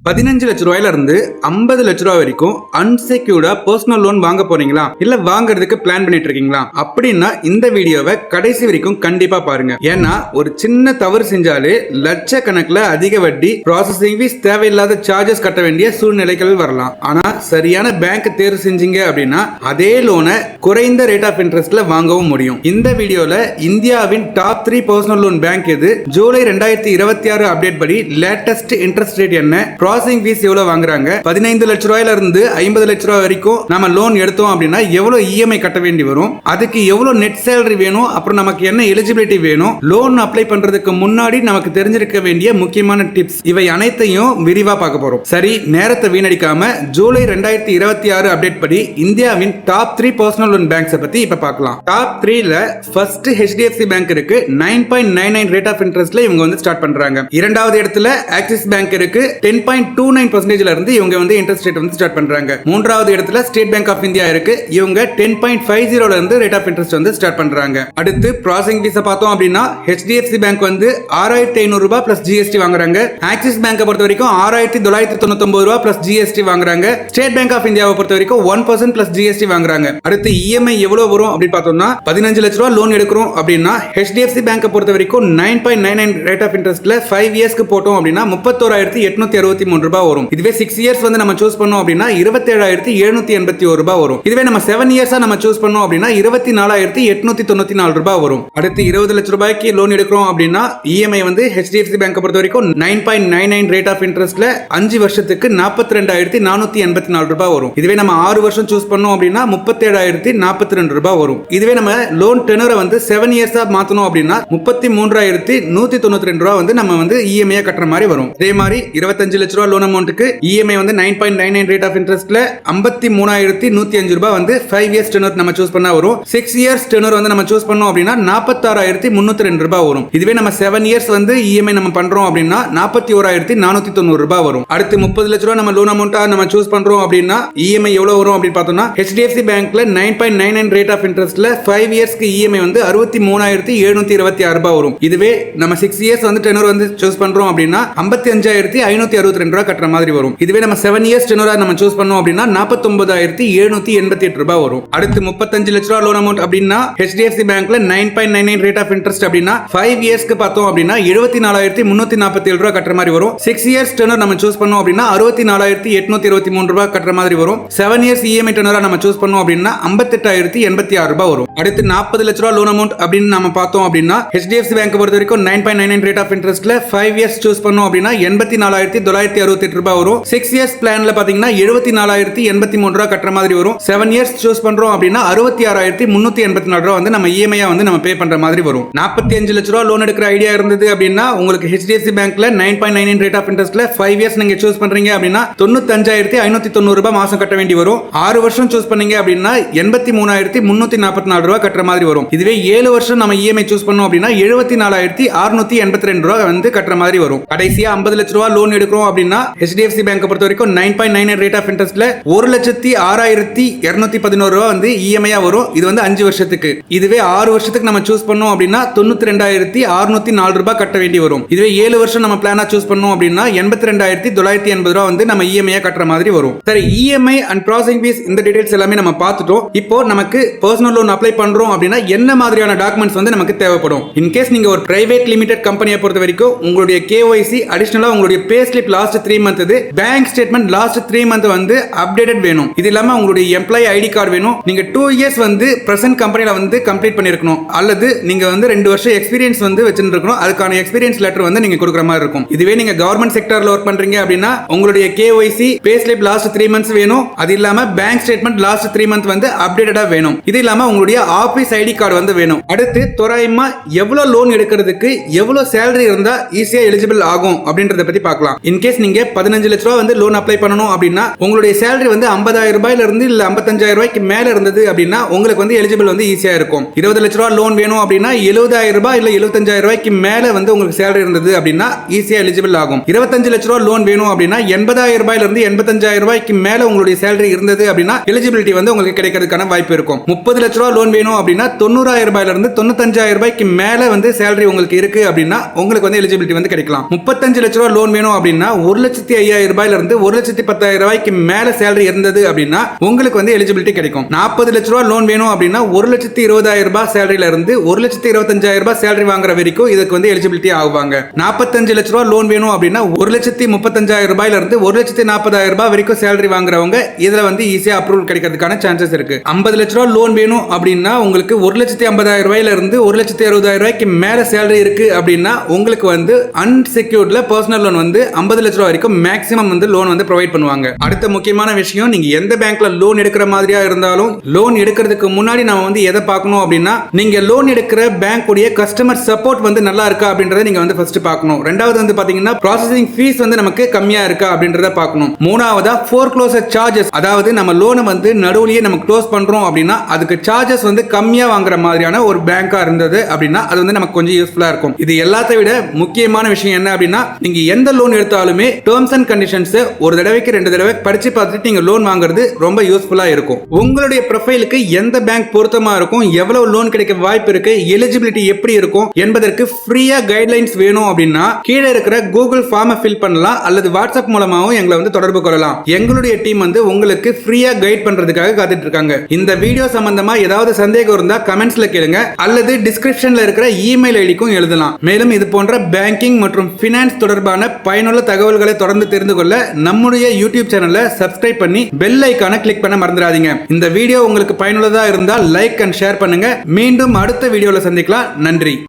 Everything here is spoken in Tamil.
15 லட்ச ரூபாயில இருந்து 50 லட்ச ரூபாய் வரைக்கும் அன்செக்யூர்டா பர்சனல் லோன் வாங்க போறீங்களா இல்ல வாங்குறதுக்கு பிளான் பண்ணிட்டு இருக்கீங்களா அப்படின்னா இந்த வீடியோவை கடைசி வரைக்கும் கண்டிப்பா பாருங்க. ஏன்னா ஒரு சின்ன தவறு செஞ்சாலே லட்சக்கணக்கில் அதிக வட்டி, ப்ராசஸிங் ஃபீஸ், தேவையில்லாத சார்ஜஸ் கட்ட வேண்டிய சூழ்நிலைகள் வரலாம். ஆனா சரியான பேங்க் தேர்வு செஞ்சீங்க அப்படின்னா அதே லோனை குறைந்த ரேட் ஆஃப் இன்ட்ரெஸ்ட்ல வாங்கவும் முடியும். இந்த வீடியோல இந்தியாவின் டாப் 3 பர்சனல் லோன் பேங்க் எது, ஜூலை 2026 அப்டேட் படி லேட்டஸ்ட் இன்ட்ரெஸ்ட் ரேட் என்ன, ப்ராசஸிங் ஃபீஸ் எவ்வளவு வாங்குறாங்க, 15 லட்ச ரூபாயில இருந்து 50 லட்ச ரூபாய் வரைக்கும் நம்ம லோன் எடுத்தோம் அப்படின்னா எவ்வளவு இஎம்ஐ கட்ட வேண்டி வரும், அதுக்கு எவ்வளவு நெட் சேலரி வேணும், அப்புறம் நமக்கு என்ன எலிஜிபிலிட்டி வேணும், லோன் அப்ளை பண்றதுக்கு முன்னாடி நமக்கு தெரிஞ்சிருக்க வேண்டிய முக்கியமான டிப்ஸ், இவை அனைத்தையும் விரிவா பார்க்க போறோம். சரி, நேரத்தை வீணடிக்காம ஜூலை 2026 அப்டேட் படி இந்தியாவின் டாப் 3 பர்சனல் லோன் பேங்க்ஸ் பத்தி இப்ப பார்க்கலாம். டாப் 3ல ஃபர்ஸ்ட் HDFC பேங்க் இருக்கு. 9.99 ரேட் ஆஃப் இன்ட்ரெஸ்ட்ல இவங்க வந்து ஸ்டார்ட் பண்றாங்க. இரண்டாவது இடத்துல ஆக்சிஸ் பேங்க் இருக்கு. 10.29% இருந்து இவங்க வந்து இன்ட்ரெஸ்ட் ரேட் வந்து ஸ்டார்ட் பண்றாங்க. மூன்றாவது இடத்துல ஸ்டேட் பேங்க் ஆஃப் இந்தியா இருக்கு. இவங்க 10.50 இருந்து ரேட் ஆஃப் இன்ட்ரெஸ்ட் வந்து ஸ்டார்ட் பண்றாங்க. அடுத்து ப்ராசஸிங் ஃபீஸ் பார்த்தோம் அப்படின்னா HDFC பேங்க் வந்து 6500 ரூபாய் பிளஸ் GST வாங்குறாங்க. ஆக்சிஸ் பேங்கை பொறுத்த வரைக்கும் 6999 ரூபாய் பிளஸ் GST வாங்குறாங்க. ஸ்டேட் பேங்க் ஆஃப் இந்தியாவை பொறுத்த வரைக்கும் 1% பிளஸ் GST வாங்குறாங்க. அடுத்து இஎம்ஐ எவ்வளவு வரும் அப்படின்னு பார்த்தோம்னா 15 லட்ச ரூபாய் லோன் எடுக்கிறோம் அப்படின்னா HDFC பேங்கை பொறுத்த வரைக்கும் 9.99 ரேட் ஆஃப் இன்ட்ரெஸ்ட்ல 5 இயர்ஸ்க்கு போட்டோம் அப்படின்னா 31,863 ரூபாய் வரும். இதுவே 6 இயர்ஸ் வந்து நம்ம சூஸ் பண்ணோம் அப்படின்னா 27,781 ரூபாய் வரும். இதுவே நம்ம 7 இயர்ஸா நம்ம சூஸ் பண்ணோம் அப்படின்னா 24,894 ரூபாய் வரும். அடுத்து 20 லட்ச ரூபாய்க்கு லோன் எடுக்கிறோம் அப்படின்னா இஎம்ஐ வந்து HDFC பேங்க் பொறுத்த வரைக்கும் 9.99 ரேட் ஆஃப் இன்ட்ரெஸ்ட்ல 5 வருஷத்துக்கு 42,484 ரூபாய் வரும். இதுவே நம்ம 6 வருஷம் சூஸ் பண்ணோம் அப்படின்னா 37,042 ரூபாய் வரும். இதுவே நம்ம லோன் டெனரை வந்து 7 இயர்ஸா மாத்தணும் அப்படின்னா 33,192 ரூபாய் வந்து நம்ம வந்து இஎம்ஐ கட்டுற மாதிரி வரும். அதே மாதிரி 25 லட்ச ரூபாய் லோன் அமௌண்ட்டுக்கு இஎம்ஐ வந்து 9.99 ரேட் ஆஃப் இன்ட்ரெஸ்ட்ல 53,105 ரூபாய் வந்து 5 இயர்ஸ் டெனர் நம்ம சூஸ் பண்ணா வரும். 6 இயர்ஸ் டெனர் வந்து நம்ம சூஸ் பண்ணோம் அப்படின்னா 46,302 ரூபாய் வரும். இதுவே நம்ம 7 இயர்ஸ் வந்து இஎம்ஐ நம்ம பண்றோம் அப்படின்னா 41,490 ரூபாய் வரும். அடுத்து 30 லட்ச ரூபாய் நம்ம லோன் அமௌண்ட்டா நம்ம சூஸ் பண்றோம் அப்படின்னா இஎம்ஐ எவ்வளவு வரும் அப்படின்னு பார்த்தோம்னா HDFC பேங்க்ல 9.99 ரேட் ஆஃப் இன்ட்ரெஸ்ட்ல 5 இயர்ஸ்க்கு இஎம்ஐ வந்து 63,726 ரூபாய் வரும். இதுவே நம்ம 6 இயர்ஸ் வந்து டெனர் வந்து சூஸ் பண்றோம் அப்படின்னா 55,562 ரூபாய் கட்டுற மாதிரி வரும். இதுவே நம்ம 7 இயர்ஸ் டெனரா நம்ம சூஸ் பண்ணோம் அப்படின்னா 49,788 ரூபாய் வரும். அடுத்து 35 லட்ச ரூபாய் லோன் அமௌண்ட் அப்படின்னா HDFC பேங்க்ல 9.99 ரேட் ஆஃப் இன்ட்ரெஸ்ட் அப்படின்னா 5 இயர்ஸ்க்கு பார்த்தோம் அப்படின்னா 74,347 ரூபாய் கட்டுற மாதிரி வரும். 6 இயர்ஸ் டெனர் நம்ம சூஸ் பண்ணோம் அப்படின்னா 64,823 ரூபாய் கட்டுற மாதிரி வரும். 7 இயர்ஸ் இஎம்ஐ டெனரா நம்ம சூஸ் பண்ணோம் அப்படின்னா 58,086 ரூபாய் வரும். அடுத்து 40 லட்ச ரூபாய் லோன் அமௌண்ட் அப்படின்னு நம்ம பார்த்தோம் அப்படின்னா HDFC பேங்க் பொறுத்த வரைக்கும் 9.99 ரேட் ஆஃப் இன்ட்ரெஸ்ட்ல 5 இயர்ஸ் சூஸ் பண்ணோம் அப்படின்னா 84,968 ரூபாய் வரும். 6 இயர்ஸ் பிளான்ல பாத்தீங்கன்னா 74,083 ரூபாய் கட்டுற மாதிரி வரும். 7 இயர்ஸ் சூஸ் பண்றோம் அப்படின்னா 66,384 ரூபாய் வந்து நம்ம இஎம்ஐயா வந்து நம்ம பே பண்ற மாதிரி வரும். 45 லட்ச ரூபாய் லோன் எடுக்கிற ஐடியா இருந்தது அப்படின்னா உங்களுக்கு HDFC பேங்க்ல 9.99 ரேட் ஆஃப் இன்ட்ரெஸ்ட்ல 5 இயர்ஸ் நீங்க சூஸ் பண்றீங்க அப்படின்னா 95,590 ரூபாய் மாசம் கட்ட வேண்டி வரும். 6 வருஷம் சூஸ் பண்ணீங்க அப்படின்னா 83,344 ரூபாய் கட்டுற மாதிரி வரும். இதுவே 7 வருஷம் நம்ம இஎம்ஐ சூஸ் பண்ணோம் அப்படின்னா 74,682 ரூபாய் வந்து கட்டுற மாதிரி வரும். கடைசியா 50 லட்ச ரூபாய் லோன் எடுக்கிறோம் அப்படின்னா HDFC பேங்க் பொறுத்த வரைக்கும் 9.99 ரேட் ஆஃப் இன்ட்ரெஸ்ட்ல 1,06,211 ரூபாய் வந்து இஎம்ஐயா வரும். இது வந்து 5 வருஷத்துக்கு. இதுவே 6 வருஷத்துக்கு நம்ம சூஸ் பண்ணோம் அப்படின்னா 92,604 ரூபாய் கட்ட வேண்டி வரும். இதுவே 7 வருஷம் நம்ம பிளானா சூஸ் பண்ணோம் அப்படின்னா 82,980 ரூபாய் வந்து நம்ம இஎம்ஐயா கட்டுற மாதிரி வரும். சரி, இஎம்ஐ அண்ட் ப்ராசஸிங் ஃபீஸ் இந்த டீடைல்ஸ் எல்லாமே நம்ம பார்த்துட்டோம். இப்போ நமக்கு பர்சனல் லோன் அப்ளை பண்றோம் அப்படின்னா என்ன மாதிரியான டாக்குமெண்ட்ஸ் வந்து நமக்கு தேவைப்படும்? இன்கேஸ் நீங்க ஒரு பிரைவேட் லிமிடெட் கம்பெனியை பொறுத்த வரைக்கும் உங்களுடைய KYC அடிஷனலா உங்களுடைய pay slip last 3 month, bank statement last 3 month வந்து அப்டேட்டட் வேணும். இது இல்லாம உங்களுடைய எம்ப்ளாயி ஐடி கார்டு வேணும். நீங்க 2 இயர்ஸ் வந்து பிரசன்ட் கம்பெனில வந்து கம்ப்ளீட் பண்ணிருக்கணும். அல்லது நீங்க வந்து 2 வருஷம் எக்ஸ்பீரியன்ஸ் வந்து வச்சிருக்கணும். அதுக்கான எக்ஸ்பீரியன்ஸ் லெட்டர் வந்து நீங்க கொடுக்குற மாதிரி இருக்கும். இதுவே நீங்க கவர்மெண்ட் செக்டர்ல ஒர்க் பண்றீங்க அப்படின்னா உங்களுடைய KYC pay slip last 3 months வேணும். அது இல்லாம பேங்க் ஸ்டேட்மெண்ட் லாஸ்ட் 3 மந்த் வந்து அப்டேட்டடா வேணும். இது இல்லாம உங்களுடைய ஆபீஸ் ஐடி கார்டு வந்து வேணும். அடுத்து தோராயமா எவ்வளவு லோன் எடுக்கிறதுக்கு எவ்வளவு சேலரி இருந்தா ஈஸியா எலிஜிபிள் ஆகும் அப்படின்றத பத்தி பார்க்கலாம். இன்கேஸ் நீங்க 15 லட்ச ரூபாய் வந்து லோன் அப்ளை பண்ணணும் அப்படின்னா உங்களுடைய சேலரி வந்து 50,000 ரூபாயில இருந்து இல்ல 55,000 ரூபாய்க்கு மேல இருந்தது அப்படின்னா உங்களுக்கு வந்து எலிஜிபிள் வந்து ஈஸியா இருக்கும். 20 லட்ச ரூபாய் லோன் வேணும் அப்படின்னா 70,000 ரூபாய் இல்ல 75,000 ரூபாய்க்கு மேல வந்து உங்களுக்கு சேலரி இருந்தது அப்படின்னா ஈஸியா எலிஜிபிள் ஆகும். 25 லட்ச ரூபாய் லோன் வேணும் அப்படின்னா 80,000 ரூபாயில இருந்து 85,000 ரூபாய்க்கு மேல உங்களுடைய சேலரி இருந்தது அப்படின்னா எலிஜிபிலிட்டி வந்து உங்களுக்கு கிடைக்கிறதுக்கான வாய்ப்பு இருக்கும். 30 லட்ச ரூபாய் லோன் வேணும் அப்படின்னா 90,000 ரூபாயில இருந்து 95,000 ரூபாய்க்கு மேல வந்து சேலரி உங்களுக்கு இருக்கு அப்படின்னா உங்களுக்கு வந்து எலிஜிபிலிட்டி வந்து கிடைக்கலாம். 35 லட்ச ரூபாய் லோன் வேணும் அப்படின்னா 1,05,000 ரூபாயில இருந்து 1,10,000 ரூபாய்க்கு மேல சேலரி இருந்தது அப்படின்னா உங்களுக்கு வந்து எலிஜிபிலிட்டி கிடைக்கும். 40 லட்ச ரூபாய் லோன் வேணும் அப்படின்னா 1,20,000 ரூபாய் சேலரியில இருந்து 1,25,000 ரூபாய் சேலரி வாங்குற வரைக்கும் இதுக்கு வந்து எலிஜிபிலிட்டி ஆகுவாங்க. 45 லட்ச ரூபாய் லோன் வேணும் அப்படின்னா 1,35,000 ரூபாயில இருந்து 1,40,000 ரூபாய் வரைக்கும் சேலரி வாங்குறவங்க இதுல வந்து ஈஸியா அப்ரூவல் கிடைக்கிறதுக்கான சான்சஸ் இருக்கு. 50 லட்ச ரூபாய் லோன் வேணும் அப்படின்னா உங்களுக்கு 1,50,000 ரூபாயில இருந்து 1,60,000 ரூபாய்க்கு மேல சேலரி இருக்கு அப்படின்னா உங்களுக்கு வந்து அன்செக்யூர்ட்ல பர்சனல் லோன் வந்து 50 லட்ச ரூபாய் வரைக்கும் மேக்ஸிமம் வந்து லோன் வந்து ப்ரொவைட் பண்ணுவாங்க. அடுத்த முக்கியமான விஷயம், நீங்க எந்த பேங்க்ல லோன் எடுக்கிற மாதிரியா இருந்தாலும் லோன் எடுக்கிறதுக்கு முன்னாடி நாம வந்து எதை பார்க்கணும் அப்படின்னா நீங்க லோன் எடுக்கிற பேங்க் உடைய கஸ்டமர் சப்போர்ட் வந்து நல்லா இருக்கா அப்படின்றத நீங்க வந்து ஃபர்ஸ்ட் பார்க்கணும். ரெண்டாவது வந்து பாத்தீங்கன்னா ப்ராசசிங் ஃபீஸ் வந்து நமக்கு கம்மியா இருக்கா அப்படின்றத பார்க்கணும். மூணாவதா ஃபோர்க்ளோசர் சார்ஜஸ், அதாவது நம்ம லோனை வந்து நடுவுலயே நம்ம க்ளோஸ் பண்றோம் அப்படின்னா அதுக்கு சார்ஜஸ் வந்து கம்மியா வாங்குற மாதிரியான ஒரு பேங்கா இருந்தது அப்படின்னா அது வந்து நமக்கு கொஞ்சம் யூஸ்ஃபுல்லா இருக்கும். இது எல்லாத்தை விட முக்கியமான விஷயம் என்ன அப்படின்னா நீங்க எந்த லோன் எடுத்தாலுமே டேர்ம்ஸ் அண்ட் கண்டிஷன்ஸ் ஒரு தடவைக்கு 2 தடவை படிச்சு பார்த்துட்டு நீங்க லோன் வாங்குறது ரொம்ப யூஸ்ஃபுல்லா இருக்கும். உங்களுடைய ப்ரொஃபைலுக்கு எந்த பேங்க் பொருத்தமா இருக்கும், எவ்வளவு லோன் கிடைக்க வாய்ப்பு இருக்கு, எலிஜிபிலிட்டி எப்படி இருக்கும் என்பதற்கு ஃப்ரீயா கைட்லைன்ஸ் வேணும் அப்படின்னா கீழே இருக்கிற கூகுள் ஃபார்மை ஃபில் பண்ணலாம் அல்லது வாட்ஸ்அப் மூலமாவும் எங்களை வந்து தொடர்பு கொள்ளலாம். எங்களுடைய டீம் வந்து உங்களுக்கு ஃப்ரீயா கைட் பண்றதுக்காக காத்துட்டு இருக்காங்க. இந்த வீடியோ சம்பந்தமா ஏதாவது சந்தேகம் இருந்தா கமெண்ட்ஸ்ல கேளுங்க அல்லது டிஸ்கிரிப்ஷன்ல இருக்கிற இமெயில் ஐடிக்கும் எழுதலாம். மேலும் இது போன்ற பேங்கிங் மற்றும் பினான்ஸ் தொடர்பான பயனுள்ள தகவல்களை தொடர்ந்து தெரிந்து கொள்ள நம்முடைய யூடியூப் சேனலை சப்ஸ்கிரைப் பண்ணி பெல் ஐகானை கிளிக் பண்ண மறந்துடாதீங்க. இந்த வீடியோ உங்களுக்கு பயனுள்ளதா இருந்தால் லைக் அண்ட் ஷேர் பண்ணுங்க. மீண்டும் அடுத்த வீடியோல சந்திக்கலாம். நன்றி.